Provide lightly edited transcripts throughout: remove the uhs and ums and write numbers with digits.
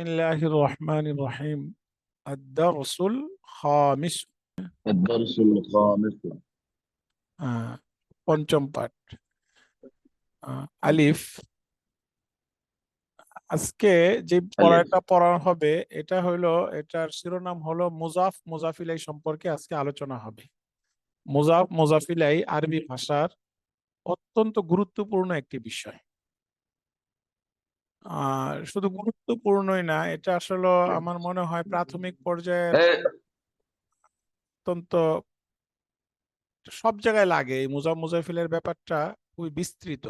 বিসমিল্লাহির রহমানির রহিম। আদ-দারসুল খামিস। الدرس الخامس. পঞ্চম পাঠ। আলিফ। আজকে যে ألف. পড়াটা পড়া হবে এটা হলো, এটার শিরোনাম হলো মুজাফ মুজাফিলাই সম্পর্কে আজকে আলোচনা হবে। মুজাফ মুজাফিলাই আরবি ভাষার অত্যন্ত গুরুত্বপূর্ণ একটি বিষয়। শুধু গুরুত্বপূর্ণই না, এটা আসলে আমার মনে হয় প্রাথমিক পর্যায়ের إيه. অত্যন্ত সব জায়গায় লাগে। এই মুজাফ মুজাফিলের ব্যাপারটা খুবই বিস্তৃত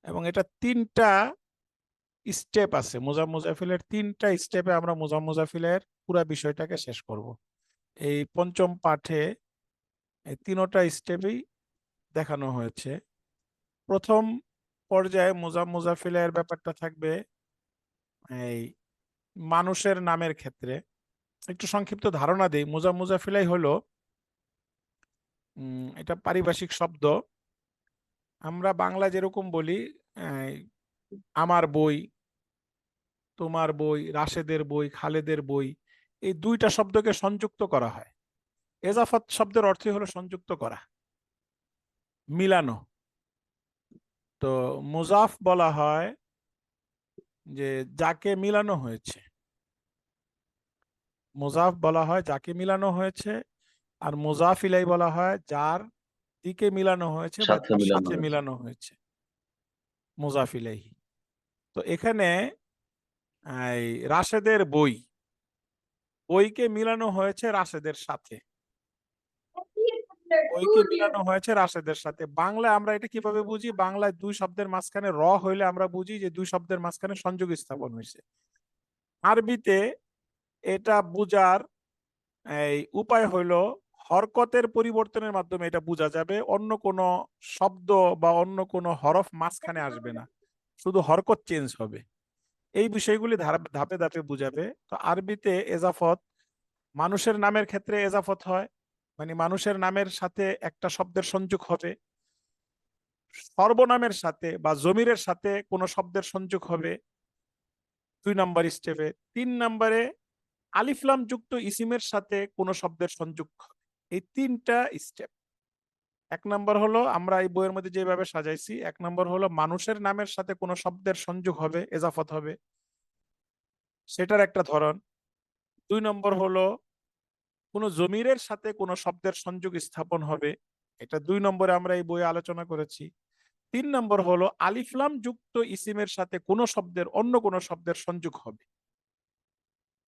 এবং এটা তিনটা স্টেপ আছে। মুজাফ মুজাফিলের তিনটা স্টেপে আমরা মুজাফ মুজাফিলের পুরা বিষয়টাকে শেষ করব। এই পঞ্চম পাঠে এই তিনটা স্টেপেই দেখানো হয়েছে। প্রথম পর্যায়ে মুজাফ মুজাফিলের ব্যাপারটা থাকবে এই মানুষের নামের ক্ষেত্রে। একটু সংক্ষিপ্ত ধারণা দেই। মুজাফ মুজাফিলাই হলো এটা পারিভাষিক শব্দ। আমরা বাংলা যেরকম বলি এই, আমার বই, তোমার বই, রাশেদের বই, খালেদের বই, এই দুইটা শব্দকে সংযুক্ত করা হয়। এজাফত শব্দের অর্থই হলো সংযুক্ত করা, মিলানো। তো মুজাফ বলা হয় যে যাকে মিলানো হয়েছে, মুজাফ বলা হয় যাকে মিলানো হয়েছে। আর মুজাফ ইলাই বলা হয় যার দিকে মিলানো হয়েছে বা সাথে যার মিলানো সাথে হয়েছে। মিলানো হয়েছে, মুজাফ ইলাইহি। তো এখানে এই রাশেদের বই, বইকে মিলানো হয়েছে রাশেদের সাথে, বইকে মিলানো হয়েছে রাশেদের সাথে। বাংলায় আমরা এটা কিভাবে বুঝি? বাংলায় দুই শব্দের মাঝখানে র হইলে আমরা বুঝি যে দুই শব্দের মাঝখানে সংযোগ স্থাপন হয়েছে। আরবিতে এটা বুঝার এই উপায় হইল হরকতের পরিবর্তনের মাধ্যমে এটা বোঝা যাবে। অন্য কোনো শব্দ বা অন্য কোনো হরফ মাঝখানে আসবে না, শুধু হরকত চেঞ্জ হবে। এই বিষয়গুলি ধাপে ধাপে বুঝাবে। তো আরবিতে এজাফত মানুষের নামের ক্ষেত্রে এজাফত হয়, মানে মানুষের নামের সাথে একটা শব্দের সংযোগ হবে। সর্বনামের সাথে বা জমিরের সাথে কোনো শব্দের সংযোগ হবে 2 নম্বর স্টেপে। 3 নম্বরে আলিফলাম যুক্ত ইসিমের সাথে কোনো শব্দের সংযোগ হবে। এই তিনটা স্টেপ। 1 নম্বর হলো আমরা এই বইয়ের মধ্যে যেভাবে সাজাইছি, 1 নম্বর হলো মানুষের নামের সাথে কোনো শব্দের সংযোগ হবে, এজাফত হবে, সেটার একটা ধরন। 2 নম্বর হলো কোনো জমিরের সাথে কোনো শব্দের সংযোগ স্থাপন হবে, এটা 2 নম্বরে আমরা এই বইয়ে আলোচনা করেছি। 3 নম্বর হলো আলিফলাম যুক্ত ইসিমের সাথে কোনো শব্দের অন্য কোনো শব্দের সংযোগ হবে।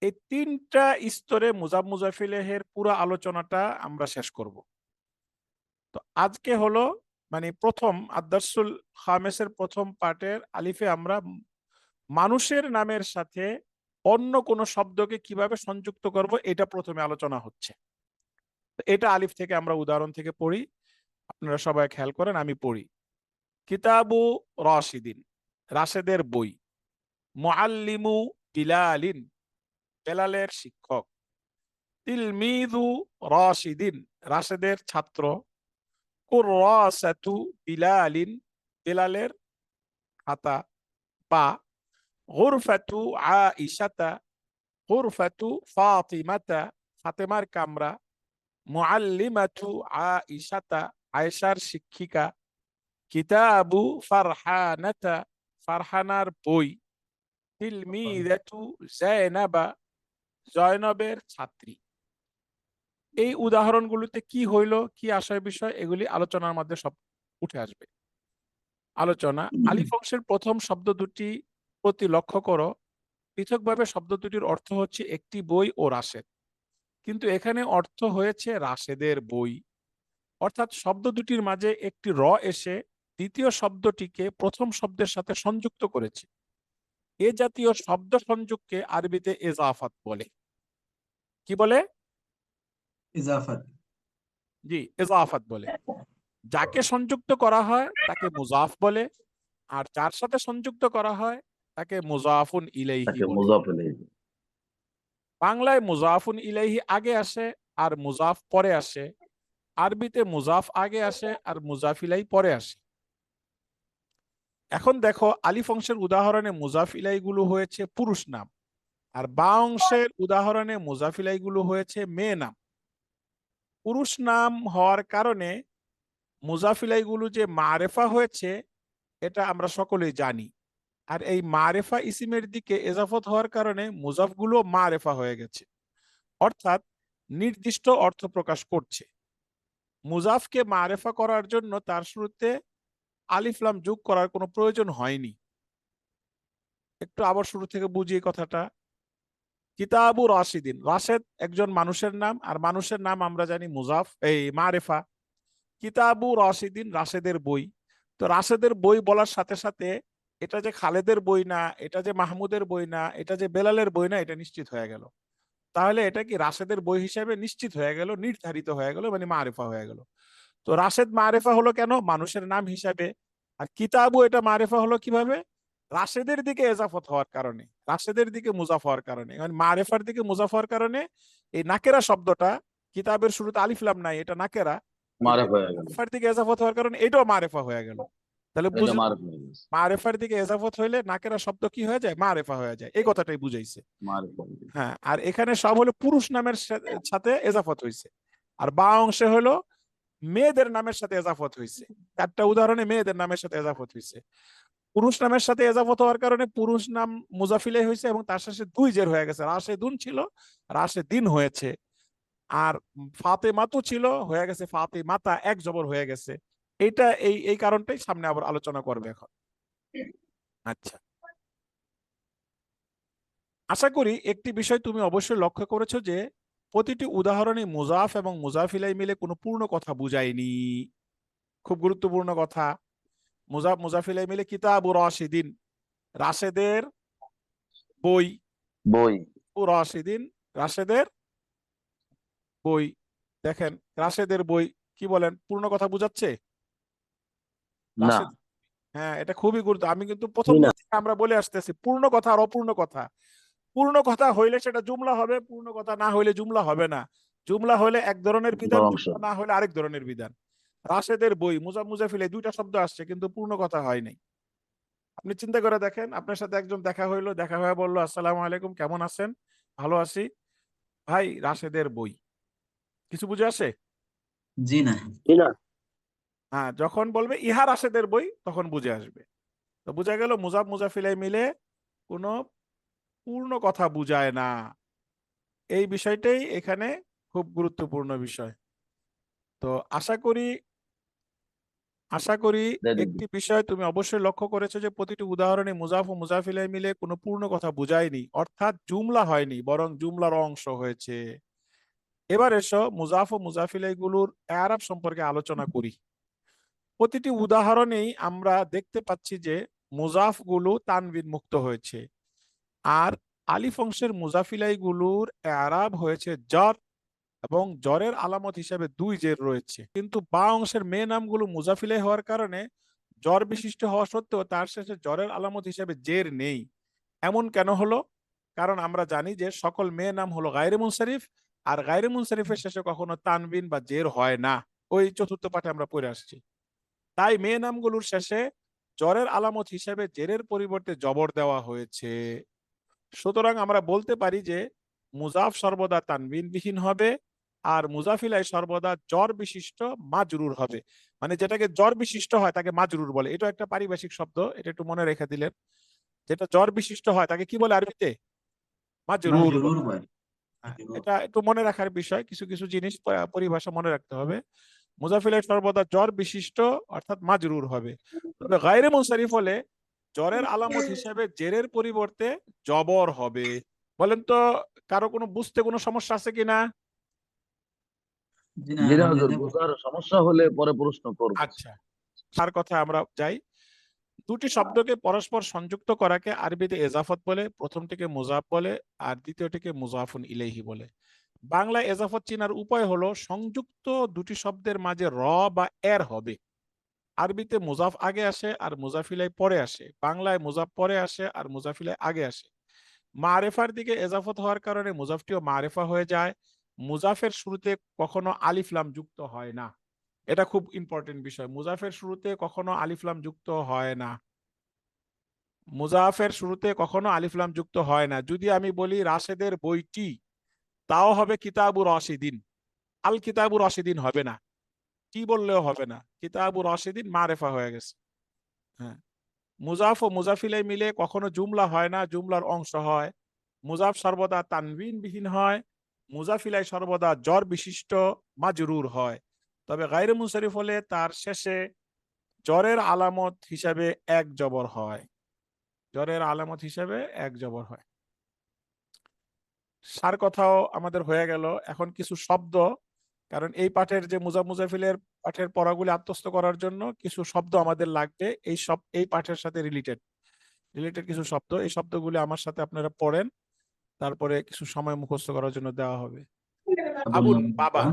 এই তিনটা স্তরে মুজাফ মুজাফিলেহের পুরো আলোচনাটা আমরা শেষ করব। তো আজকে হলো মানে প্রথম আদ-দারসুল খামেসের প্রথম পার্টের আলিফে আমরা মানুষের নামের সাথে অন্য কোনো শব্দকে কিভাবে সংযুক্ত করব এটা প্রথমে আলোচনা হচ্ছে। এটা আলিফ থেকে আমরা উদাহরণ থেকে পড়ি, আপনারা সবাই খেয়াল করেন, আমি পড়ি। কিতাবু রাশিদিন, রাশেদের বই। মুআল্লিমু বিলালিন, বেলালের শিক্ষক। তিলমিযু রাশিদিন, রাশেদের ছাত্র। কুররাসাতু বিলালিন, বেলালের খাতা বা। গুরফাতু আইশাতা, গুরফাতু ফাতিমাতা, ফাতেমার কামরা। মুআল্লিমাতু আইশাতা, আয়েশার শিক্ষিকা। কিতাবু ফারহানাতা, ফারহানার বই। তিলমিযাতু যায়নাবা, জয়নবের ছাত্রী। এই উদাহরণগুলোতে কি হইল, কি আশয় বিষয়, এগুলি আলোচনার মধ্যে সব উঠে আসবে। আলোচনা। আলিফ অংশের প্রথম শব্দ দুটি প্রতি লক্ষ্য করো। পৃথকভাবে শব্দ দুটির অর্থ হচ্ছে একটি বই ও রাশেদ, কিন্তু এখানে অর্থ হয়েছে রাশেদের বই। অর্থাৎ শব্দ দুটির মাঝে একটি র এসে দ্বিতীয় শব্দটিকে প্রথম শব্দের সাথে সংযুক্ত করেছে। এ জাতীয় শব্দ সংযোগকে আরবিতে এজাফাত বলে। কি বলে? ইজাফাত। জি, এজাফাত বলে। যাকে সংযুক্ত করা হয় তাকে মুজাফ বলে, আর যার সাথে সংযুক্ত করা হয় তাকে মুজাফুন ইলাইহি তাকে বলে। মুজাফ ইলাইহি। বাংলায় মুজাফুন ইলাইহি আগে আসে আর মুজাফ পরে আসে। আরবিতে মুজাফ আগে আসে আর মুজাফ ইলাই পরে আসে। এখন দেখো আলিফ অংশের উদাহরণে মুজাফ ইলাই গুলো হয়েছে পুরুষ নাম, আর বা অংশের উদাহরণে মুজাফিলাই গুলো হয়েছে মেয়ে নাম। পুরুষ নাম হওয়ার কারণে মুজাফিলাই গুলো যে মারেফা হয়েছে এটা আমরা সকলেই জানি। আর এই মারেফা ইসিমের দিকে এজাফত হওয়ার কারণে মুজাফ গুলো মারেফা হয়ে গেছে, অর্থাৎ নির্দিষ্ট অর্থ প্রকাশ করছে। মুজাফকে মারেফা করার জন্য তার শুরুতে আলিফ লাম যোগ করার কোনো প্রয়োজন হয়নি। একটু আবার শুরু থেকে বুঝি এই কথাটা। কিতাবু রাশিদিন, রাশেদ একজন মানুষের নাম, আর মানুষের নাম আমরা জানি মুজাফ এই মারেফা। কিতাবু রাশিদিন, রাশেদের বই। তো রাশেদের বই বলার সাথে সাথে এটা যে খালেদের বই না, এটা যে মাহমুদের বই না, এটা যে বেলালের বই না, এটা নিশ্চিত হয়ে গেল। তাহলে এটা কি রাশেদের বই হিসেবে নিশ্চিত হয়ে গেল, নির্ধারিত হয়ে গেল, মানে মারেফা হয়ে গেল। তো রাশেদ মারেফা হলো কেন? মানুষের নাম হিসাবে। আর কিতাবু এটা মারেফা হলো কিভাবে? রাশেদের দিকে এজাফত হওয়ার কারণে, রাশেদের দিকে মুজাফ হওয়ার কারণে, মানে মারেফার দিকে মুজাফ হওয়ার কারণে এই নাকেরা শব্দটা, কিতাবের শুরুতে আলিফ লাম নাই, এটা নাকেরা, মারেফ হয়ে গেল, মারেফার দিকে এজাফত হওয়ার কারণে এটাও মারেফা হয়ে গেল। তাহলে এটা বুঝলেন, মারেফ হয়ে গেছে, মারেফার দিকে এজাফত হইলে নাকেরা শব্দ কি হয়ে যায়? মারেফা হয়ে যায়। এই কথাটাই বুঝাইছে। মারেফ হয়ে গেছে। হ্যাঁ, আর এখানে সব হলো পুরুষ নামের সাথে এজাফত হয়েছে। আর বা অংশে হলো মেয়েদের নামের সাথে এজাফত হয়েছে। 4টা উদাহরণে মেয়েদের নামের সাথে এজাফত হয়েছে। পুরুষ নামের সাথে এজাফত হওয়ার কারণে পুরুষ নাম মুজাফিলে হয়েছে এবং তার সাথে 2 জের হয়ে গেছে। রাশেদুন ছিল, রাশেদিন হয়েছে। আর ফাতেমাতু ছিল, হয়ে গেছে ফাতেমাতা, 1 জবর হয়ে গেছে। এটা এই কারণটাই সামনে আবার আলোচনা করবে এখন। আচ্ছা, আশা করি একটি বিষয় তুমি অবশ্যই লক্ষ্য করেছো যে প্রতিটি উদাহরণে মুজাফ এবং মুজাফিলাই মিলে কোনো পূর্ণ কথা বুঝায়নি। খুব গুরুত্বপূর্ণ কথা। মুজাফ মুজাফিলাই মিলে কিতাবু রাশিদিন, রাশেদের বই। বই, ও রাশিদিন, রাশেদের বই। দেখেন, রাশেদের বই কি বলেন, পূর্ণ কথা বুঝাচ্ছে? না, রাশেদ, হ্যাঁ, এটা খুবই গুরুত্ব। আমি কিন্তু প্রথম দিন থেকে আমরা বলে আসতেছি পূর্ণ কথা আর অপূর্ণ কথা। পূর্ণ কথা হইলে সেটা জুমলা হবে, পূর্ণ কথা না হইলে জুমলা হবে না। জুমলা হলে এক ধরনের বিধান, অংশ, জুমলা না হলে আরেক ধরনের বিধান। রাশেদের বই, মুজাফ মুজাফিলে 2টা শব্দ আসছে কিন্তু পূর্ণ কথা হয় নাই। আপনি চিন্তা করে দেখেন, আপনার সাথে একজন দেখা হইলো, দেখা হয়ে বললো আসসালামু আলাইকুম, কেমন আছেন? ভালো আছি ভাই, রাশেদের বই। কিছু বুঝে আসে? জি না। হ্যাঁ, যখন বলবে ইহা রাশেদের বই তখন বুঝে আসবে। তো বুঝা গেল মুজাফ মুজাফিলাই মিলে কোনো পূর্ণ কথা বুঝায় না। এই বিষয়টাই এখানে খুব গুরুত্বপূর্ণ বিষয়। তো আশা করি একটি বিষয় তুমি অবশ্যই লক্ষ্য করেছো যে প্রতিটি উদাহরণে মুজাফ ও মুজাফিলাই মিলে কোনো পূর্ণ কথা বুঝায়নি, অর্থাৎ জুমলা হয়নি, বরং জুমলার অংশ হয়েছে। এবার এসো মুজাফ ও মুজাফিলাই গুলোর এআরাব সম্পর্কে আলোচনা করি। প্রতিটি উদাহরণেই আমরা দেখতে পাচ্ছি যে মুজাফ গুলো তানবিন মুক্ত হয়েছে, আর আলিফ অংশের মুজাফিলাই গুলোর এআরাব হয়েছে জর, এবং জরের আলামত হিসেবে 2 জের রয়েছে। কিন্তু বা অংশের মেয়ে নামগুলো মুজাফিলাই হওয়ার কারণে জ্বর বিশিষ্ট হওয়া সত্ত্বেও তার শেষে জ্বরের আলামত হিসেবে জের নেই। এমন কেন হলো? কারণ আমরা জানি যে সকল মেয়ে নাম হলো গায়রে মুনসারিফ, আর গায়রে মুনসারিফের শেষে কখনো তানবিন বা জের হয় না। ওই 4র্থ পাঠে আমরা পড়ে আসছি। তাই মেয়ে নামগুলোর শেষে জ্বরের আলামত হিসেবে জেরের পরিবর্তে জবর দেওয়া হয়েছে। সুতরাং আমরা বলতে পারি যে মুজাফ সর্বদা তানবিন বিহীন হবে, আর মুজাফিলাই সর্বদা জ্বর বিশিষ্ট মাজরুর হবে। মানে যেটাকে জ্বর বিশিষ্ট হয় তাকে মাজরুর বলে। এটা একটা পারিভাষিক শব্দ, এটা একটু মনে রেখে দিলেন। যেটা জ্বর বিশিষ্ট হয় তাকে কি বলে আরবিতে? মাজরুর মাজরুর বলে। বয়। হ্যাঁ, এটা একটু মনে রাখার বিষয়, কিছু কিছু জিনিস পরিভাষা মনে রাখতে হবে। মুজাফিলাই সর্বদা জ্বর বিশিষ্ট, অর্থাৎ মাজরুর হবে। তবে গায়রে মুনসারিফ হলে জ্বরের আলামত হিসেবে জেরের পরিবর্তে জবর হবে। বলেন তো, কারো কোনো বুঝতে কোনো সমস্যা আছে কিনা? জি না, জি না হুজুর, আলহামদুলিল্লাহ। বুঝার সমস্যা হলে পরে প্রশ্ন করব। আচ্ছা, তার কথা আমরা যাই। 2টি শব্দকে পরস্পর সংযুক্ত করাকে আরবিতে এজাফত বলে, প্রথমটিকে মুজাফ বলে, আর দ্বিতীয়টিকে মুজাফুন ইলাইহি বলে। বাংলায় এজাফত চিনার উপায় হলো সংযুক্ত 2টি শব্দের মাঝে র বা এর হবে। আরবিতে মুজাফ আগে আসে আর মুজাফিলাই পরে আসে, বাংলায় মুজাফ পরে আসে আর মুজাফিলাই আগে আসে। মারেফার দিকে এজাফত হওয়ার কারণে মুজাফটিও মারেফা হয়ে যায়। মুজাফের শুরুতে কখনো আলিফ লাম যুক্ত হয় না। এটা খুব ইম্পর্টেন্ট বিষয়, মুজাফের শুরুতে কখনো আলিফ লাম যুক্ত হয় না। মুজাফের শুরুতে কখনো আলিফ লাম যুক্ত হয় না। যদি আমি বলি রাশেদের বইটি, তাও হবে কিতাবুর রাশিদিন। আল কিতাবুর রাশিদিন হবে না, কি বললেও হবে না, কিতাবুর রাশিদিন মারেফা হয়ে গেছে। হ্যাঁ, মুজাফ ও মুজাফিলাই মিলে কখনো জুমলা হয় না, জুমলার অংশ হয়। মুজাফ সর্বদা তানবিন বিহীন হয়, মুজাফিলাই সর্বদা জ্বর বিশিষ্ট মাজরুর হয়। তবে গায়রে মুনসারিফ হলে তার শেষে জ্বরের আলামত হিসাবে এক জবর হয়, জ্বরের আলামত হিসাবে এক জবর হয়। সার কথাও আমাদের হয়ে গেল। এখন কিছু শব্দ, কারণ এই পাঠের যে মুজাফিলের পাঠের পড়াগুলি আত্মস্থ করার জন্য কিছু শব্দ আমাদের লাগবে, এই পাঠের সাথে রিলেটেড কিছু শব্দ, এই শব্দগুলি আমার সাথে আপনারা পড়েন, তারপরে কিছু সময় মুখস্থ করার জন্য দেওয়া হবে। আবুন বাবা,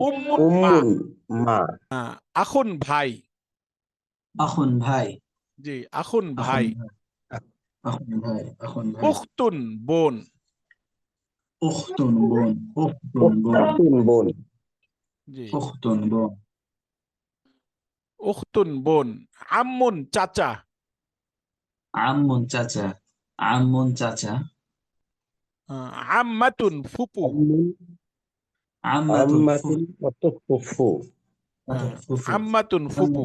উম্মুন মা, উম্মুন মা, আখুন ভাই, আখুন ভাই, জি আখুন আখুন ভাই, ভাই, আখুন ভাই, আখুন ভাই, উখতুন বোন, উখতুন বোন, উখতুন বোন, উখতুন বোন, জি উখতুন বোন, উখতুন বোন, আম্মুন চাচা, আম্মুন চাচা, আম্মুন চাচা, আম্মাতুন ফুপু, আম্মুন, আম্মাতুন আম্মাতুন অর্থ ফুফু, ফুফু, আম্মাতুন ফুপু,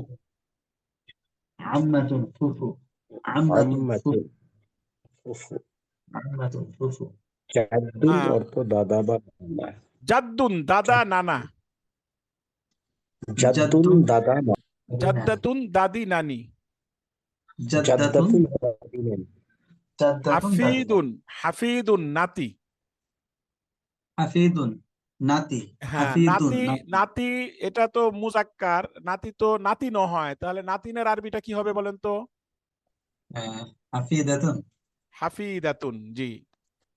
আম্মাতুন ফুফু, আম্মাতুন ফুফু, আম্মাতুন ফুফু, আম্মাতুন ফুফু, জাদ্দুন অর্থ দাদা বা নানা, জাদ্দুন দাদা নানা, জাদ্দুন দাদা নানা, জাদ্দাতুন দাদি নানি, জাদ্দাতুন, জাদ্দাতুন দাদি নানি, জাদ্দাতুন দাদি, হাফিদুন হাফিদুন নাতি। হাফিদুন নাতি, হ্যাঁ, হাফিদুন নাতি, নাতি, নাতি এটা তো মুজাক্কার, নাতি তো নাতি ন হয়, তাহলে নাতিনের আরবিটা কি হবে বলেন তো? হাফিদাতুন, হাফিদাতুন, জি।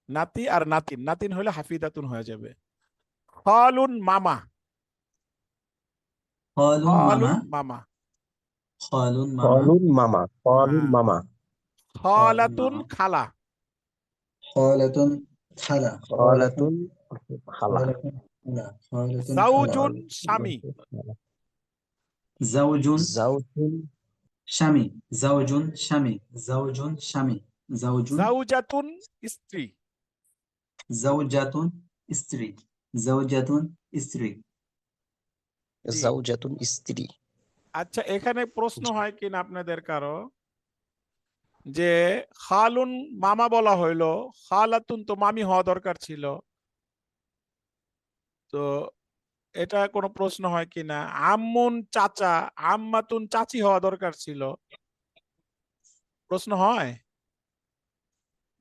নাতি আর নাতিন, নাতিন হলে হাফিদাতুন হয়ে যাবে। খালুন মামা, খালুন মামা, খালুন মামা, খালুন মামা, খালুন মামা, খালুন হ্যাঁ, মামা, খালুন খালাতুন মামা, খালা, খালাতুন খালা, খালাতুন, খালাতুন খালা, খালাতুন খালা, খালাতুন খালা, জাউজুন স্বামী, জাওজুন জাউজুন, স্বামী, জাওজুন স্বামী, জাওজুন স্বামী, জাওজুন, জাউজাতুন স্ত্রী, জাওজাতুন স্ত্রী, জাওজাতুন স্ত্রী, জি। জাউজাতুন স্ত্রী। আচ্ছা, এখানে প্রশ্ন হয় কিনা আপনাদের কারো, যে খালুন মামা বলা হইলো, খালাতুন তো মামি হওয়া দরকার ছিল, তো এটা কোনো প্রশ্ন হয় কিনা? আম্মুন চাচা, আম্মাতুন চাচি হওয়া দরকার ছিল, প্রশ্ন হয়?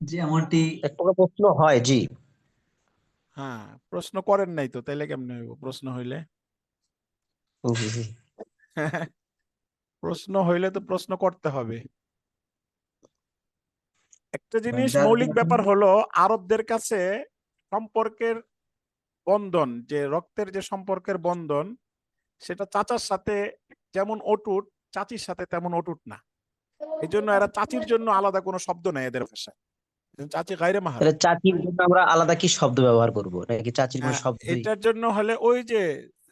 যে এমনটি এক প্রকার প্রশ্ন হয়, জি। হ্যাঁ, প্রশ্ন করেন নাই তো, তাইলে কেমনে হইব প্রশ্ন হইলে? জি, জি। প্রশ্ন হইলে তো প্রশ্ন করতে হবে। একটা জিনিস মৌলিক জাদ্দাতুন, ব্যাপার হলো, আরবদের কাছে সম্পর্কের বন্ধন, যে রক্তের যে সম্পর্কের বন্ধন, সেটা চাচার সাথে যেমন অটুট, চাচির সাথে তেমন অটুট না। এই জন্য এরা চাচির জন্য আলাদা কোনো শব্দ নেই এদের ভাষায়, চাচি গায়রে মাহারাম। তাহলে চাচির জন্য আমরা আলাদা কি শব্দ ব্যবহার করব, নাকি চাচির কোনো হ্যাঁ, শব্দই? এটার জন্য হলে ওই যে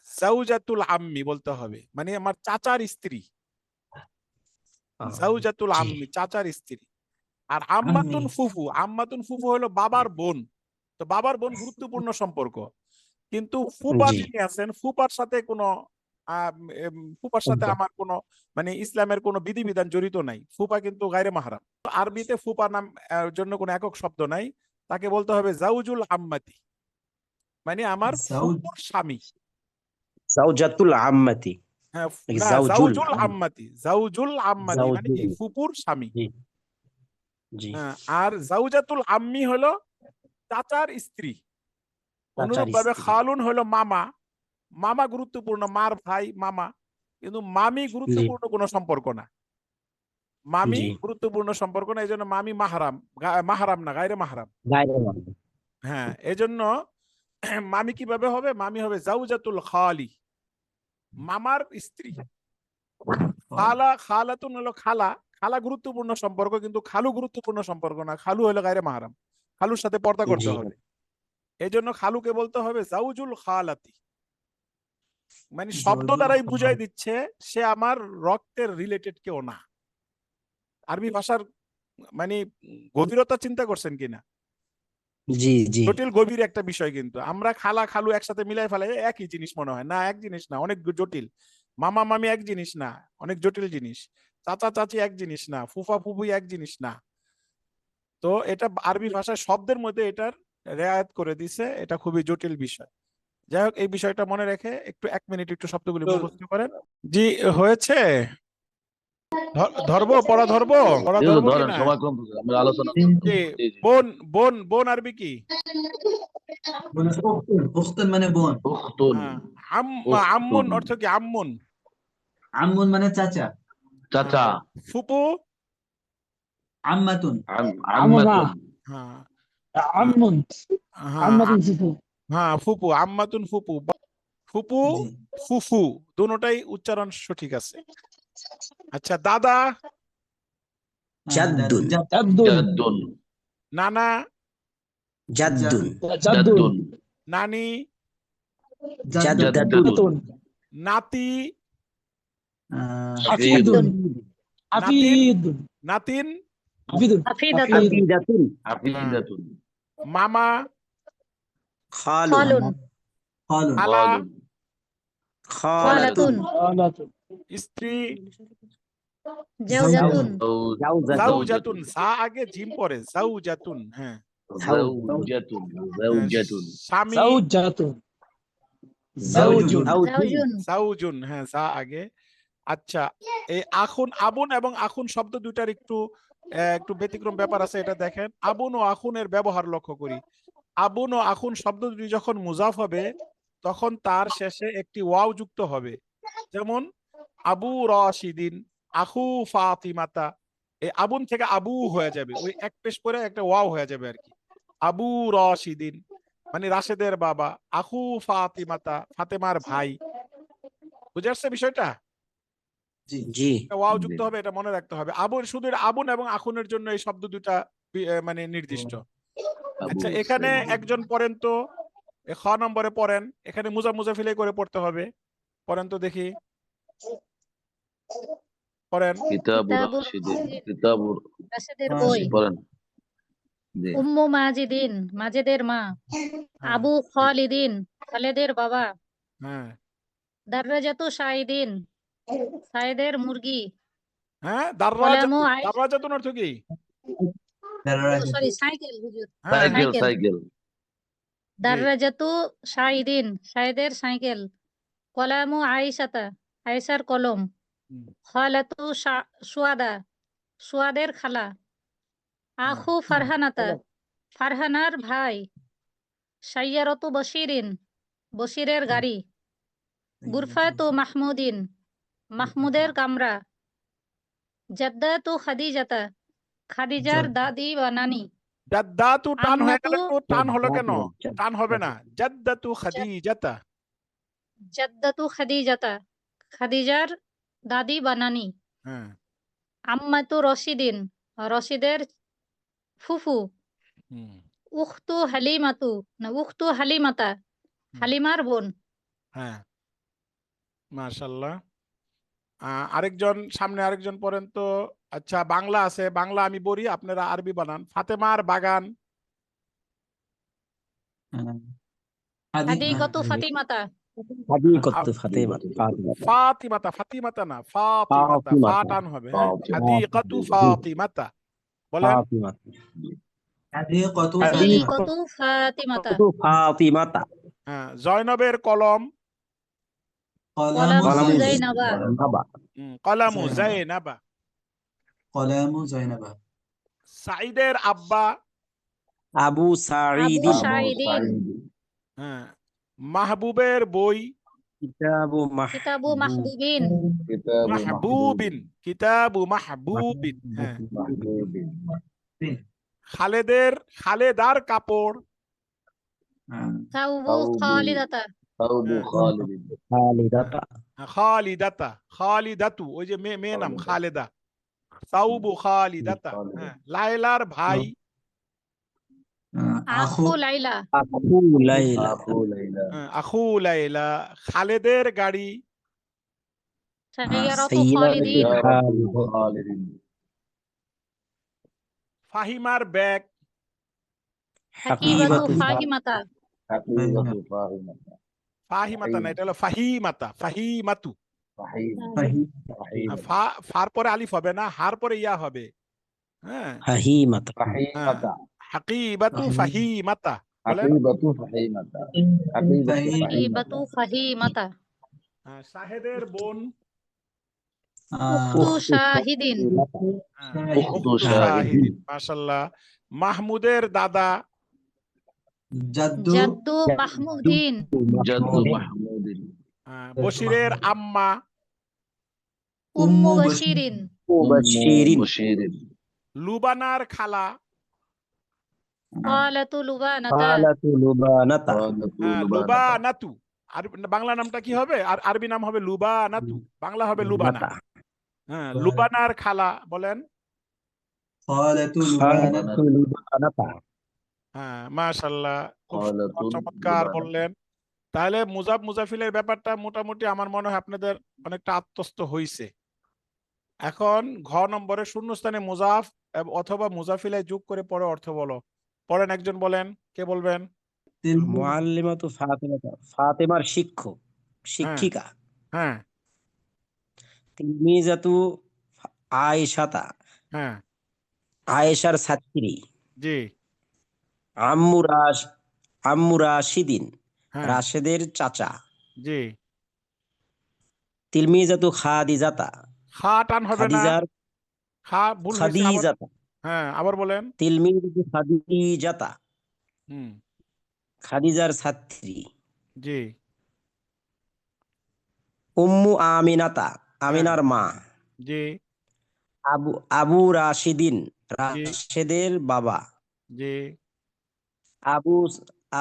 জাউজাতুল আম্মি বলতে হবে, মানে আমার চাচার স্ত্রী, জাউজাতুল জি, আম্মি চাচার স্ত্রী। আর আম্মি, আম্মাতুন ফুফু, আম্মাতুন ফুফু হলো বাবার বোন। তো বাবার বোন গুরুত্বপূর্ণ সম্পর্ক, কিন্তু ফুপা জি, যিনি আছেন, ফুপার সাথে কোনো ফুপার সাথে আমার কোনো, মানে ইসলামের কোনো বিধিবিধান জড়িত নাই, ফুপা কিন্তু গায়রে মাহরাম। তো আরবিতে ফুপা নাম জন্য কোনো একক শব্দ নাই, তাকে বলতে হবে জাউজুল আম্মাতি, মানে আমার জাওজ, ফুপুর স্বামী। জাউজাতুল আম্মাতি, হ্যাঁ, নাকি না, জাউজুল জাউজুল আম্মাতি, জাউজুল আম্মাতি মানে কি, জাউজুল, ফুপুর স্বামী। জি, জি, হ্যাঁ, আর জাউজাতুল আম্মি হলো চাচার স্ত্রী। চাচার অনুরূপ ভাবে স্ত্রী, খালুন হলো মামা, মামা গুরুত্বপূর্ণ, মার ভাই মামা, কিন্তু মামি জি, গুরুত্বপূর্ণ কোনো সম্পর্ক না, মামি জি, গুরুত্বপূর্ণ সম্পর্ক না, এই জন্য মামি মাহারাম, মাহারাম না, গায়রে মাহারাম। গায়রে মাহরাম, হ্যাঁ, এই জন্য মামি কিভাবে হবে? মামি হবে জাউজাতুল খালি, মামার স্ত্রী। খালা, খালাতুন হলো খালা, খালা গুরুত্বপূর্ণ সম্পর্ক, কিন্তু খালু গুরুত্বপূর্ণ সম্পর্ক না, খালু হলো গায়রে মাহারাম, খালুর সাথে পর্দা করতে জি, হবে। এই জন্য খালুকে বলতে হবে জাউজুল খালাতি, মানে শব্দ জাওজুল দ্বারাই বুঝাই খালাত, দিচ্ছে সে আমার রক্তের রিলেটেড কেউ না। আরবি ভাষার মানে গভীরতা চিন্তা করছেন কিনা? জি জি জটিল গভীর একটা বিষয়, কিন্তু আমরা খালা খালু একসাথে মিলাই ফেলাই একই জিনিস মনে হয় না, এক জিনিস না, অনেক জটিল। মামা মামি এক জিনিস না, অনেক জটিল জিনিস। চাচা চাচি এক জিনিস না, ফুফা ফুফুই এক জিনিস না। তো এটা আরবি ভাষায় শব্দের মধ্যে এটার রেয়ায়ত করে দিছে, এটা খুবই জটিল বিষয়। যাই হোক, এই বিষয়টা মনে রেখে একটু 1 মিনিট একটু শব্দগুলি মুখস্থ করেন। জি হয়েছে? ধরবো পড়া ধরবো পড়া জি হুজুর, ধরবো ধরেন, কিনা? সময় কম তো, আমরা আলোচনা জি। করবো। জি, জি জি। বোন বোন বোন আরবি কি? উখতুন মানে বোন। উখতুন। হ্যাঁ, উখতুন আম্মুন অর্থ কি? আম্মুন আম্মুন মানে চাচা। চাচা। ফুপু। আম্মাতুন আম্মাতুন। হ্যাঁ عم হ্যাঁ عم تنسفه হ্যাঁ ফুপু, আম্মাতুন ফুপু, ফুপু জি ফুফু, দুটোটাই উচ্চারণ সঠিক আছে। আচ্ছা, দাদা, জাদ্দুন জাদ جد জাদ্দুন। নানা, জাদ্দুন جد জাদ্দুন। নানি, জাদ্দাতুন জাদ্দাতুন। নাতি, حفيد নাতিন, حفيد নাতিন, حفيد حفيدة حفيد হাফিদাতুন হাফিজাতুন। মামা, খালুন খালুন খালা, খালুন। খালাতুন خالة স্ত্রী, زوجة জাওজাতুন জাউজাতুন, জা আগে জিম পরে, জাউজাতুন। হ্যাঁ জাউজাতুন। জাউজাতুন। স্বামী, زوجة জাউজুন زوج زوج জাউজুন, হ্যাঁ জা আগে। আচ্ছা, এই আখুন, আবুন এবং আখুন শব্দ দুইটার একটু ব্যতিক্রম ব্যাপার আছে, এটা দেখেন। আবুন ও আখুনের ব্যবহার লক্ষ্য করি। আবুন ও আখুন শব্দ দুটি যখন মুজাফ হবে তখন তার শেষে একটি ওয়াও যুক্ত হবে। যেমন আবু রশিদিন, আখু ফাতিমাতা। এই আবুন থেকে আবু হয়ে যাবে, ওই এক পেশ পরে একটা ওয়াও হয়ে যাবে আর কি। আবু রশিদিন মানে রাশেদের বাবা, আখু ফাতিমাতা ফাতেমার ভাই। বুঝে আসছে বিষয়টা? জি জি ওয়াও যুক্ত হবে, এটা মনে রাখতে হবে। আবুন, শুধু এটা আবুন এবং আখুনের জন্য এই শব্দ দুটা মানে নির্দিষ্ট। আচ্ছা, এখানে একজন পড়েন তো, খ নম্বরে পড়েন, এখানে মুজাফিলে করে পড়তে হবে। পড়েন তো দেখি, পড়েন। কিতাবুর কিতাবুর রাশিদিন। রাশিদিন। কিতাবুর। রাশেদের হ্যাঁ, বই। পড়েন। জি। উম্মু মাজিদিন, মাজেদের মা। হ্যাঁ আবু খালিদিন, খালেদের বাবা। হ্যাঁ দাররাজাতু শাহিদিন, সাইদের মুরগি। হ্যাঁ কলামু আইশ, দাররাজাতুন অর্থ কি? সরি সাইকেল হুজুর, হ্যাঁ সাইকেল। সাইকেল। সাইকেল। দাররাজাতু শাহিদিন, সাইদের সাইকেল। কলামু আইশাতা, আয়েশার কলম। হুম, খালাতু সুয়াদা, সুয়াদের খালা। হ্যাঁ আখু ফারহানাতা, ফারহানার ভাই। সাইয়ারতু বশিরিন, বশিরের গাড়ি। গুরফাতু মাহমুদিন, মাহমুদের কামরা। জাদ্দাতু খাদিজাতা, খাদিজার দাদি বা নানি। জাদ্দাতু টান হয়ে গেল, আম্মাতু, একটু টান হলো কেন? টান হবে না, জাদ্দাতু খাদিজাতা। জাদ্দাতু খাদিজাতা, খাদিজার দাদি বা নানি। হ্যাঁ আম্মাতু রশিদিন, রশিদের ফুফু। হুম, উখতু হালিমাতু, না উখতু হালিমাতা, হালিমার বোন। হ্যাঁ মাশাআল্লাহ। আরেকজন সামনে, আরেকজন পড়েন তো। আচ্ছা, বাংলা আছে, বাংলা আমি বলি, আপনারা আরবি বানান। ফাতেমার বাগান, হাদিকাতু ফাতিমাতা, হাদিকাতু ফাতিমা ফাতিমাতা, ফাতিমাতা না, ফাতিমাতা, ফা টান হবে। হ্যাঁ, হাদিকাতু ফাতিমাতা বলেন। ফাতিমা হাদিকাতু হাদিকাতু ফাতিমাতা। ফাতিমাতা হ্যাঁ, জয়নবের কলম, কলামু কলামু জাইনাবা, জাইনাবা কলামু জাইনাবা। কলামু জাইনাবা সাইদের আব্বা, আবু আবু সাঈদিন শাহিদিন, হ্যাঁ, মাহবুবের বই, কিতাবু কিতাবু মাহবুবিন, কিতাবু মাহবুবিন, কিতাবু মাহবুবিন। হ্যাঁ, মাহবুবিন। খালেদার কাপড়, সাউবু খালিদাতা, সাউবু হ্যাঁ, খালিদিন। খালিদাতা খালিদাতা, খালিদাতু, ওই যে মেয়ে নাম খালেদা। সাউবু খালিদাতা। হ্যাঁ, লায়লার ভাই, আখু লাইলা, আখু লাইলা আবু লাইলা। আখু লাইলা। খালেদের গাড়ি, সাইয়ারাতু সাইয়্যিদাতু খালিদিন, খালিদ খালিদিন। ফাহিমার ব্যাগ, হাকিবাতু হাকিবাতু ফাহিমাতা, حقيقة فاهمة ফাহিমাতা না, এটা হলো ফাহিমাতা, ফাহিমাতু। صحيح فهي صحيح ফার পরে আলিফ হবে না, হার পরে ইয়া হবে। হ্যাঁ, ফাহিমাতা হ্যাঁ, فحيمة হাকিবাতু ফাহিমাতা বলেন। حقيبة فحيمة حقيبة فهي হাকিবাতু فحيمة ফাহিমাতা, হ্যাঁ, শাহেদের বোন, উখতু উখতু শাহিদিন, হ্যাঁ, شاهد أخت উখতু شاهد শাহিদিন, মাশাআল্লাহ। মাহমুদের দাদা, جد জাদ্দু মাহমুদিন, جد মাহমুদিন محمود বশিরের আম্মা, উম্মু أم بشير বাশিরিন, أم মুবাশশিরিন بشير লুবানার খালা, খালাতু লুবানাতা, খালাতু লুবানাতা قالت হ্যাঁ, لبانة লুবানাতু। আর বাংলা নামটা কি হবে? আর আরবি নাম হবে লুবানাতু, বাংলা হবে লুবানা। লুবানাতা হ্যাঁ, লুবানার খালা বলেন। خالة لبانة খালাতু লুবানাতা হ্যাঁ, মাশাআল্লাহ, খুব قالت চমৎকার لبانة বললেন। তাহলে মুজাফ মুজাফিলের ব্যাপারটা মোটামুটি আমার মনে হয় আপনাদের অনেকটা আত্মস্থ হইছে। এখন ঘ নম্বরে শূন্যস্থানে মুজাফ অথবা মুজাফিলে যোগ করে পরে অর্থ বলো। পড়েন, একজন বলেন, কে বলবেন? تلميذ মুআল্লিমাতু ফাতিমাতা, ফাতেমার শিক্ষক, হ্যাঁ, শিক্ষিকা। হ্যাঁ, তিলমিজাতু আয়েশাতা, হ্যাঁ, আয়েশার ছাত্রী। জি, আম্মু রাশ আম্মু রাশিদিন, হ্যাঁ, রাশেদের চাচা। জি। তিলমিজাতু খাদিজাতা, খা টান হবে না, খাদিজার খা ভুল হয়েছে, আবার খাদিজাতা। হ্যাঁ, আবার বলেন। তিলমিজাতু খাদিজাতা, হুম, খাদিজার ছাত্রী। জি, উম্মু আমিনাতা, হ্যাঁ, আমিনার মা। জি, আবু আবু রাশিদিন, জি, রাশেদের বাবা। জি, আবু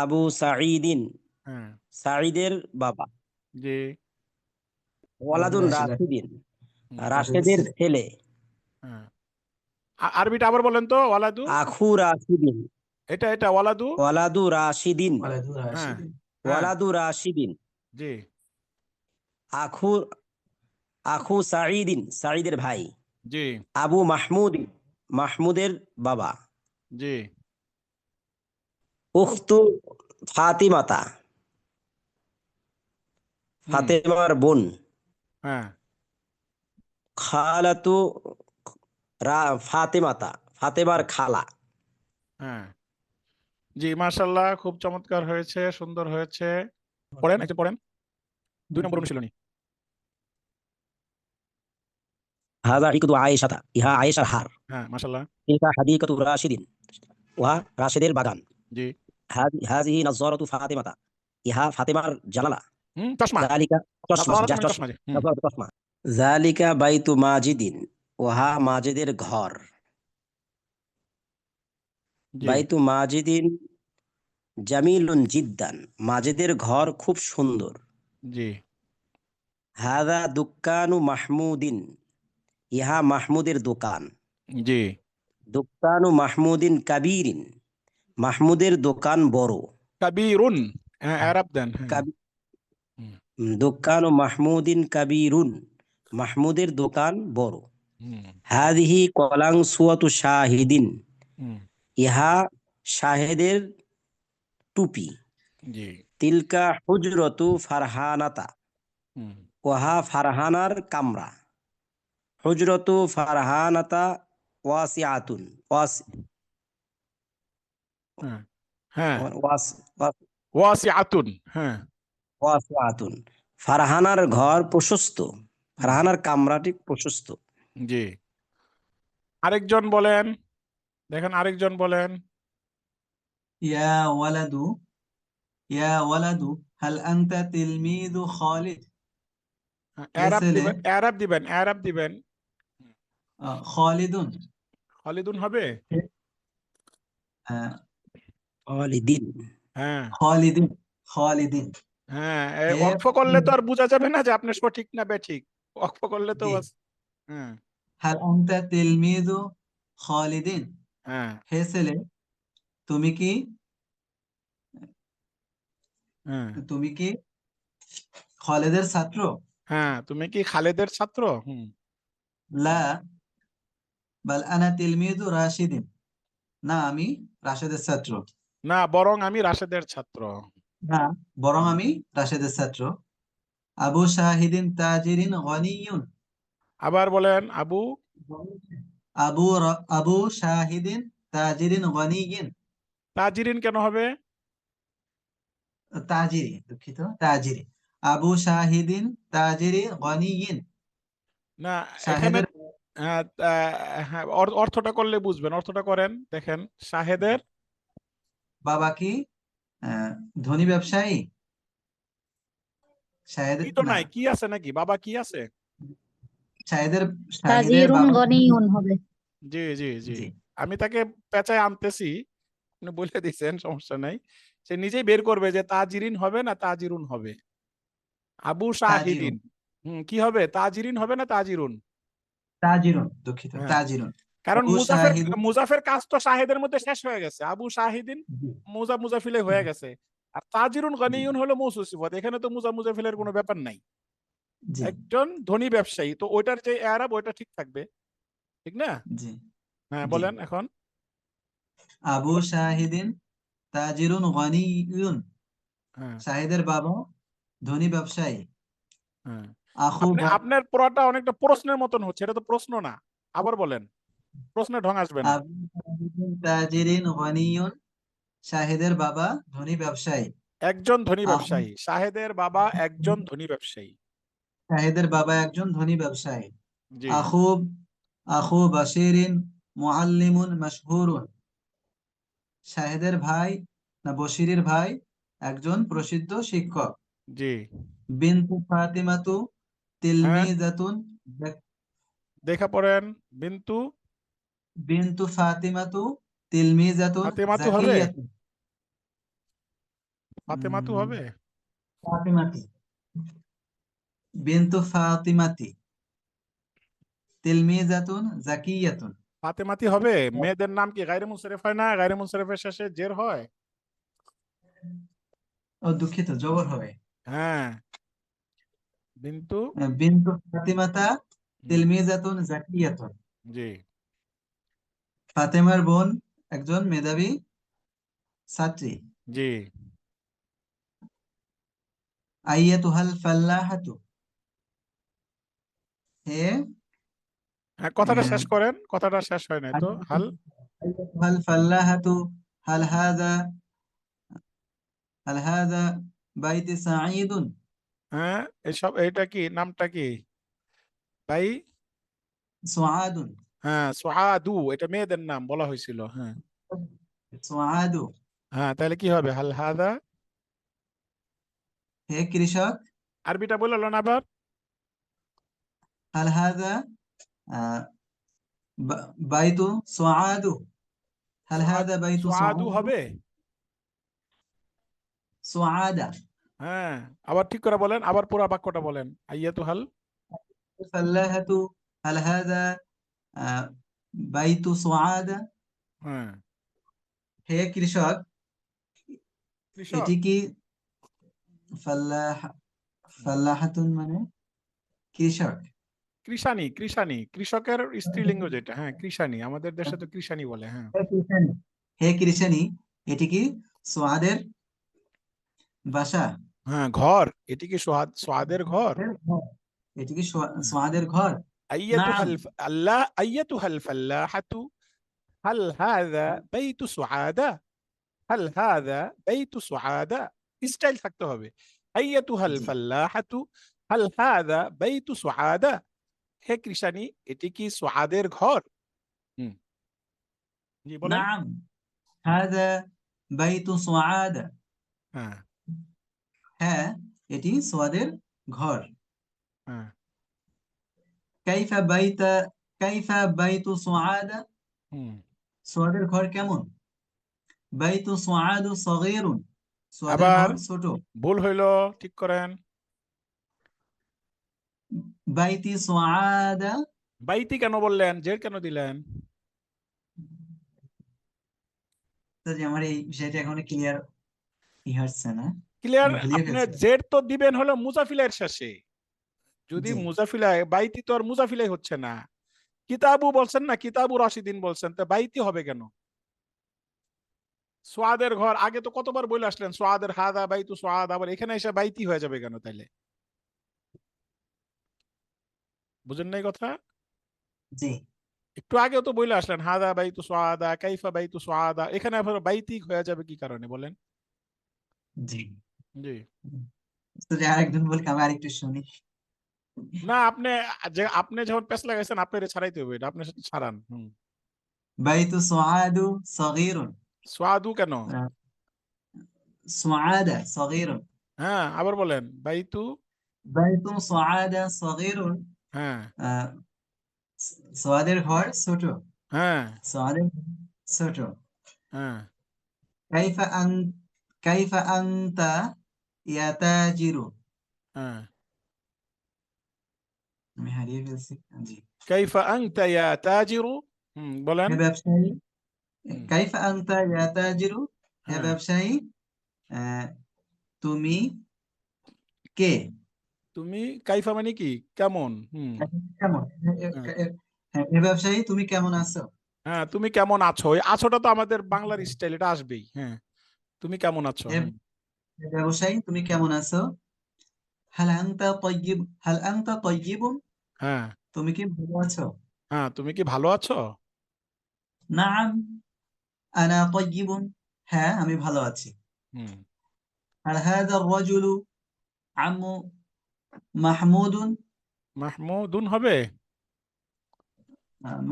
আবু সাঈদিন, হ্যাঁ, সাঈদের বাবা। জি, ওয়ালাদুন রাশেদ রাশিদিন, হুম, রাশেদের ছেলে। হ্যাঁ। আরবিটা আবার বলেন তো, ওয়ালাদু। আখু রাশিদিন, এটা ওয়ালাদু। ওয়ালাদু রাশিদিন, ولد হ্যাঁ, راشد হ্যাঁ, ওয়ালাদু রাশিদিন। জি, আখু আখু সাঈদিন, সাঈদের ভাই। জি, আবু মাহমুদ, মাহমুদের বাবা। জি, উখতু ফাতিমাতা, হুম, ফাতেমার বোন। হ্যাঁ, খালাতু ফাতেমাতা, ফাতেমার খালা। হ্যাঁ, জি, মাশাআল্লাহ, খুব চমৎকার হয়েছে, সুন্দর হয়েছে। পড়েন, একটু পড়েন, 2 নম্বর অনুশীলনী। হাযা হাদিকাতু আয়েশাতা, ইহা আয়েশার হার। হ্যাঁ, মাশাআল্লাহ, তিলকা হাদিকাতু রাশিদিন, উহা রাশেদের বাগান। জি, হাযিহি নাযযারাতু ফাতিমাতা, ইহা ফাতেমার জানালা। হুম, চশমা, যালিকা চশমা, নাযরাত যা মানে চশমা, জি, হুম, নাযরাতু চশমা। যালিকা বাইতু মাজিদিন, উহা মাজিদের ঘর। জি, বাইতু মাজিদিন জামিলুন জিদ্দান, মাজিদের ঘর খুব সুন্দর। জি, হাদা দুক্কানু মাহমুদিন, ইহা মাহমুদের দোকান। জি, দুক্কানু মাহমুদিন কাবীরিন, মাহমুদের দোকান বড়। কাবীরুন, হ্যাঁ, আরব দেন, হ্যাঁ, কাবি- হুম, দোকানু মাহমুদিন কাবীরুন, মাহমুদের দোকান বড়। হুম, হাদিহি কলাংসুয়াতু শাহিদিন, হুম, ইহা শাহেদের টুপি। জি, তিলকা হুজরতু ফারহানাতা, হুম, ওহা ফারহানার কামরা। হুজরতু ফারহানাতা ওয়াসিআতুন, হ্যাঁ, হ্যাঁ, ওয়াস- ওয়াস- ওয়াসিআতুন, হ্যাঁ, ওয়াসিআতুন, ফারহানার ঘর প্রশস্ত, হুম, ফারহানার কামরাটি প্রশস্ত। জি। আরেকজন বলেন, দেখেন, আরেকজন বলেন। يا ولد يا ولد هل أنت تلميذ خالد আরব ছেলে দিবেন, আরব দিবেন, আরব দিবেন। خالد খালিদুন হবে। آه، খালিদিন, হ্যাঁ, خالد خالد হ্যাঁ, হে ওয়াকফ করলে তো আর বোঝা যাবে না যে আপনি সঠিক না বেঠিক। ওয়াকফ করলে তো জি বাস। হ্যাঁ, هل أنت تلميذ خالد হ্যাঁ, হে ছেলে তুমি কি হ্যাঁ, তুমি কি খালেদের ছাত্র হ্যাঁ, তুমি কি খালেদের ছাত্র? হুম, লা বাল আনা তিলমিযু রাশিদিন না আমি রাশেদের ছাত্র। না, বরং আমি রাশেদের ছাত্র। না বরং আমি রাশেদের ছাত্র। আবু শাহিদিন তাজিরিন গনিয়ুন। আবার বলেন, আবু শাহিদিন তাজিরিন গনিয়িন। তাজিরিন কেন হবে? তাজিরি, দুঃখিত, তাজিরি। আবু শাহিদিন তাজিরি গনিয়িন। না, এখানে শাহেদের হ্যাঁ, অর্থটা করলে বুঝবেন। অর্থটা করেন, দেখেন। শাহেদের বাবা কি আহ, ধনী ব্যবসায়ী? শাহেদের কি তো না, নাই, কি আছে নাকি? বাবা কি আছে? শাহেদের শাহিদের তাজিরুন বাবা। গনিউন হবে। জি জি জি, জি আমি তাকে পেঁচায় আনতেছি, আপনি বলে দিচ্ছেন, সমস্যা নাই। সে নিজেই বের করবে যে তাজিরিন হবে না তাজিরুন হবে। আবু তাজিরুন। শাহিদিন, কি হবে? তাজিরিন হবে না তাজিরুন? তাজিরুন, দুঃখিত, হ্যাঁ, তাজিরুন। কারণ আবু শাহিদিন। মুজাফের কাজ তো শাহেদের মধ্যে শেষ হয়ে গেছে। আবু শাহিদিন জি মুজাফিলে হয়ে গেছে। আর তাজিরুন গনিউন হলো মৌসুফ সিফাত, এখানে তো মুজাফিলের কোনো ব্যাপার নাই। জি একজন ধনী ব্যবসায়ী, তো ওইটার যে এরাব ওইটা ঠিক থাকবে, ঠিক না? জি হ্যাঁ, জি। বলেন এখন। আবু শাহিদিন তাজিরুন গনিয়ুন। হ্যাঁ শাহিদের বাবা ধনী ব্যবসায়ী। হ্যাঁ, আখু আপনার পড়াটা অনেকটা প্রশ্নের মতন হচ্ছে, এটা তো প্রশ্ন না। আবার বলেন, প্রশ্নের ঢং আসবে না। আবু শাহিদিন তাজিরিন গনিয়ুন। শাহিদের বাবা ধনী ব্যবসায়ী। একজন ধনী আখু ব্যবসায়ী, শাহেদের বাবা একজন ধনী ব্যবসায়ী। শাহিদের বাবা একজন ধনী ব্যবসায়ী। জি আখু আখু বাশিরিন মুআল্লিমুন মাশহুরুন। শাহেদের ভাই না বশিরের ভাই একজন প্রসিদ্ধ শিক্ষক। জি। বিনতু ফাতিমাতু হ্যাঁ, তিলমিজাতুন। দেখা পড়েন। বিন্তু বিনতু ফাতিমাতু তিলমিজাতুন ফাতেমাতু হবে? জাকিয়াতুন। ফাতেমাতু উম, হবে? ফাতিমাতি। বিনতু ফাতিমাতি তিলমিজাতুন জাকিয়াতুন। ফাতেমাতি হবে। মেয়েদের নাম কি গায়রে মুনসারিফ হয় না? গায়রে মুনসারিফের শেষে জের হয়। ও দুঃখিত, জবর হবে। হ্যাঁ, বিন্তু। বিনতু ফাতিমাতা হুম, তিলমিজাতুন জাকিয়াতুন। জি ফাতেমার বোন একজন মেধাবী ছাত্রী। জি। আইয়াতুহাল ফাল্লাহাতু। হে হ্যাঁ, কথাটা শেষ করেন, কথাটা শেষ হয় নাই তো। হাল আইয়াতুহাল ফাল্লাহাতু হাল হাযা হাল হাযা বাইতি সাঈদুন। হ্যাঁ, এসব, এইটা কি, নামটা কি? ভাই, সুআদুন। হ্যাঁ, সুআদু, এটা মেয়েদের নাম বলা হয়েছিল। হ্যাঁ সুআদু। হ্যাঁ, তাহলে কি হবে? হাল হাদা। হে কৃষক। আরবিটা বললেন আবার। হাল হাযা আহ, বাইতু সুআদু। হাল হাযা বাইতু সুআদু সুআদু। হবে। সুআদা। হ্যাঁ, আবার ঠিক করে বলেন, আবার পুরো বাক্যটা বলেন। আইয়াতু হাল। ফাল্লাহাতু হাল হাযা বাইতু সুআদা। হ্যাঁ, হে কৃষক, কৃষক। এটি কি ফাল্লাহ ফাল্লাহাতুন মানে কৃষক। কৃষানি, কৃষানি, কৃষকের স্ত্রীলিঙ্গ যেটা। হ্যাঁ, কৃষানি, আমাদের দেশে তো কৃষানি বলে। হ্যাঁ হে কৃষানি, হে কৃষানি, এটি কি সোয়াদের বাসা? হ্যাঁ, ঘর। এটি কি সোয়াদের ঘর? এটি কি সোয়াদের ঘর? আইয়াতুহা নাম। আল্লাহ, আইয়াতুহা ফাল্লাহাতু হাল হাযা বাইতু সুআদা। হাল হাযা বাইতু সুআদা, স্টাইল থাকতে হবে। আইয়াতুহা জি ফাল্লাহাতু হাল হাযা বাইতু সুআদা। হে কৃষানি, এটি কি সুআদের ঘর? হুম, জি বলেন। নাম। হাযা বাইতু সুআদা। হ্যাঁ হ্যাঁ, এটি সোয়াদের ঘর। হ্যাঁ। কাইফা বাইতা কাইফা বাইতু সুআদা। হুম, সোয়াদের ঘর কেমন? বাইতু সুআদু সগীরুন। সোয়াদের আবার ঘর ছোট। ভুল হইলো, ঠিক করেন। বাইতি সুআদা। বাইতি কেন বললেন? জের কেন দিলেন? তো যে আমার এই বিষয়টা এখনো ক্লিয়ার হচ্ছে না, ক্লিয়ার। আমি ভুলিয়ে আপনি ফেলছি। জের তো দিবেন হলো মুজাফিলের শেষে। যদি জি মুজাফিলাই, বাইতি তো আর মুজাফিলাই হচ্ছে না। কিতাবু বলছেন না, কিতাবু রাশিদিন বলছেন, তো বাইতি হবে কেন? সোয়াদের ঘর, আগে তো কতবার বলে আসলেন সোয়াদের হাদা বাইতু সোয়াদ, আবার এখানে এসে বাইতি হয়ে যাবে কেন তাইলে? বুঝেন নাই কথা? জি একটু আগেও তো বলে আসলেন হাদা বাইতু সোয়াদা কাইফা বাইতু সোয়াদা, এখানে আবার বাইতি হয়ে যাবে কি কারণে বলেন? জি জি তো যে আরেকজন বলি, আমি আরেকটু শুনি। না, আপনি যখন পেছ লাগাইছেন আপনার ছাড়াইতে হবে, এটা আপনার সাথে ছাড়ান। বাইতু সুআদু সগীরুন। সোয়াদু কেন? সুআদা সগীরুন। হ্যাঁ, আবার বলেন বাইতু। বাইতু সুআদা সগীরুন। হ্যাঁ আহ, সোয়াদের ঘর ছোট। হ্যাঁ সোয়াদের ঘর ছোট। হ্যাঁ কাইফা আন কাইফা আনতা ইয়া তাজিরু। হ্যাঁ। আমি হারিয়ে ফেলছি। জি, কাইফা আনতা ইয়া তাজিরু। বলেন। হে ব্যবসায়ী। হুম, কাইফা আনতা ইয়া তাজিরু। হে হ্যাঁ। ব্যবসায়ী, আহ, তুমি কে? তুমি কাইফা মানে কি কেমন? কেমন? হ্যাঁ হে ব্যবসায়ী, তুমি কেমন আছো? হ্যাঁ, তুমি কেমন আছো, এই আছোটা তো আমাদের বাংলার স্টাইল, এটা আসবেই। হ্যাঁ, তুমি কেমন আছো। হে হে ব্যবসায়ী, তুমি কেমন আছো? হাল আনতা তাইয়িবুন। হ্যাঁ তুমি কি ভালো আছো? হ্যাঁ, তুমি কি ভালো আছো? নাআম আনা তাইয়িবুন। হ্যাঁ, আমি ভালো আছি। হুম হাল হাযা আর-রাজুলু আম্মু মাহমুদুন। মাহমুদুন হবে।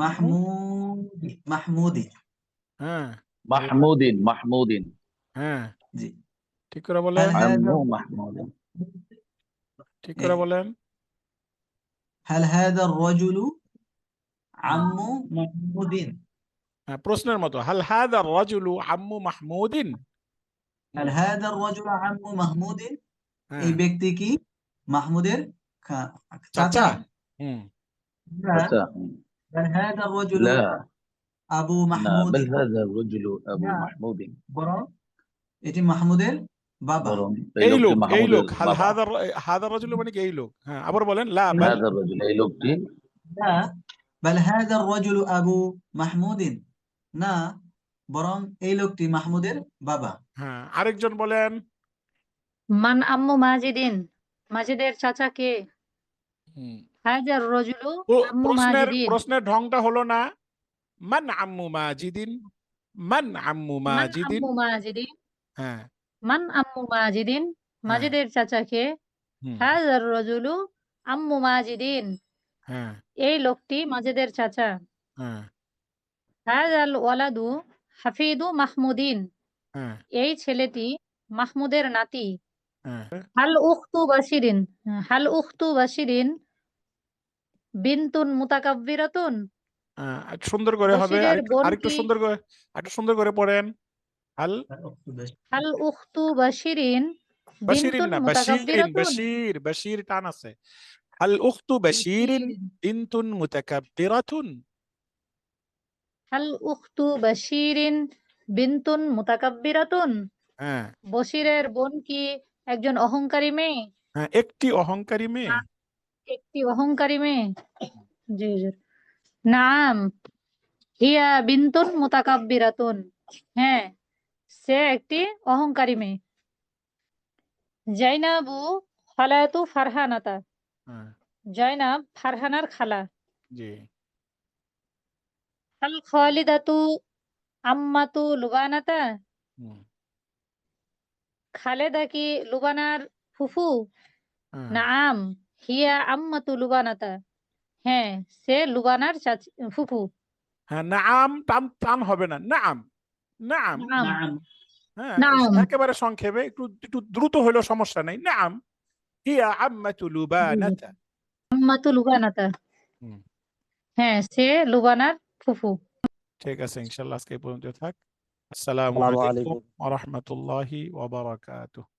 মাহমুদ। মাহমুদি। হ্যাঁ মাহমুদিন মাহমুদিন হ্যাঁ, জি। ঠিক করে হাল বলেন, হাযা আম্মু মাহমুদিন। ঠিক করে বলেন। হাল হাযা আর-রাজুলু আম্মু মাহমুদিন। হ্যাঁ, প্রশ্নের মতো, হাল হাদা রাজুলু আম্মু মাহমুদিন। হাল হাযা আর-রাজুলু আম্মু মাহমুদিন। এই হ্যাঁ, ব্যক্তি কি মাহমুদের চাচা। চাচা? হুম না, আচ্ছা, بل هذا الرجل لا আবু না, মাহমুদ। بل هذا الرجل أبو না, محمود। বরং এটি মাহমুদের বাবা। বরং এই এই লোকটি লোক, এই মাহমুদের লোক, হাল বাবা। হাদা, হাদা রাজুলু মানে কি এই লোক। হ্যাঁ, আবার বলেন লা এই বাল। هذا الرجل এই লোকটি। না, بل هذا الرجل আবু মাহমুদিন। না, বরং এই লোকটি মাহমুদের বাবা। হ্যাঁ, আরেকজন বলেন। মান আম্মু মাজিদিন, মাজিদের চাচা কে? হুম, হাজার রজুলু তো আম্মু প্রশ্নের মাজিদিন। প্রশ্নের ঢংটা হলো না মান আম্মু মাজিদিন, মান আম্মু মান মাজিদিন। আম্মু মাজিদিন, হ্যাঁ মান আম্মু মাজিদিন, হ্যাঁ মাজিদের চাচা কে? হুম হাজার রজুলু আম্মু মাজিদিন, হ্যাঁ এই লোকটি মাজিদের চাচা। হ্যাঁ হাজাল ওয়ালাদু হাফিদু মাহমুদিন, হ্যাঁ এই ছেলেটি মাহমুদের নাতি। হ্যাঁ হাল উখতু বাশিরিন, হাল উখতু বাশিরিন বিনতুন মুতাকাব্বিরাতুন, একটু সুন্দর করে হবে, বশিরের আরেকটু বোন আরেকটু কি? সুন্দর করে, একটু সুন্দর করে পড়েন। হাল হাল উখতু বাশিরিন বাশিরিন বিনতুন না, বাশিরিন, মুতাকাব্বিরাতুন। বাশির, বাশির টান আছে। হাল উখতু বাশিরিন বাশিরিন। বিনতুন মুতাকাব্বিরাতুন। হাল উখতু বাশিরিন বিনতুন মুতাকাব্বিরাতুন, হ্যাঁ বশিরের বোন কি একজন অহংকারী মেয়ে? হ্যাঁ, একটি অহংকারী মেয়ে। না, একটি অহংকারী মেয়ে। জি হুজুর। নাম হিয়া বিনতুন মুতাকাব্বিরাতুন, হ্যাঁ, সে একটি অহংকারী মেয়ে। জাইনাবু খালাতু ফারহানাতা, হ্যাঁ জয়নাব ফারহানার খালা। জি আল খালিদাতু আম্মাতু লুবানাতা, হুম, খালেদা কি লুবানার ফুফু? হ্যাঁ নাআম হিয়া আম্মাতু লুবানাতা, হ্যাঁ, সে লুবানার ফুফু। হ্যাঁ, নাম টান টান হবে না, নাম, নাম। নাম, নাম। হ্যাঁ, নাম। একেবারে সংক্ষেপে, একটু একটু দ্রুত হইলেও সমস্যা নাই। নাম হিয়া আম্মাতু জি জি। লুবানাতা। আম্মাতু লুবানাতা, হুম, হ্যাঁ, সে লুবানার ফুফু। ঠিক আছে, ইনশাআল্লাহ আজকে এই পর্যন্ত থাক। আসসালামু আসসালামু আলাইকুম আলাইকুম। ওয়া রাহমাতুল্লাহি ওয়া বারাকাতুহু।